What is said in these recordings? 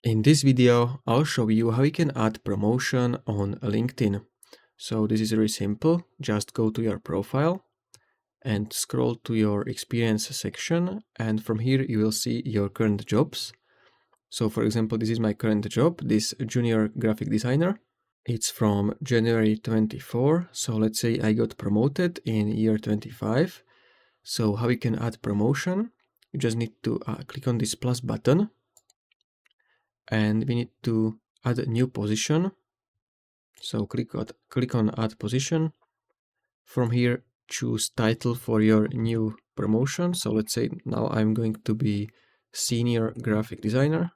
In this video, I'll show you how you can add promotion on LinkedIn. So this is very simple. Just go to your profile and scroll to your experience section. And from here, you will see your current jobs. So for example, this is my current job, this junior graphic designer. It's from January 24. So let's say I got promoted in year 25. So how you can add promotion? You just need to click on this plus button. And we need to add a new position. So click on add position. From here, choose title for your new promotion. So let's say now I'm going to be senior graphic designer.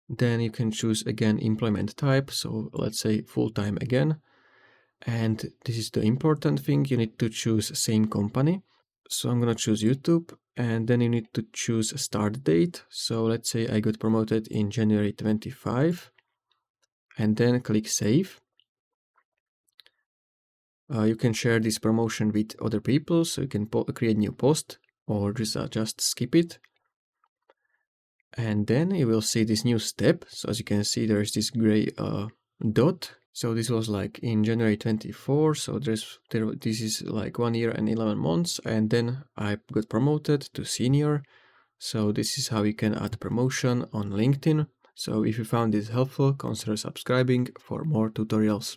Then you can choose again employment type. So let's say full-time again. And this is the important thing. You need to choose same company. So I'm going to choose YouTube, and then you need to choose start date. So let's say I got promoted in January 25, and then click save. You can share this promotion with other people, so you can create new post or just skip it. And then you will see this new step. So as you can see, there is this gray dot. So this was like in January 24. So this is like 1 year and 11 months. And then I got promoted to senior. So this is how you can add promotion on LinkedIn. So if you found this helpful, consider subscribing for more tutorials.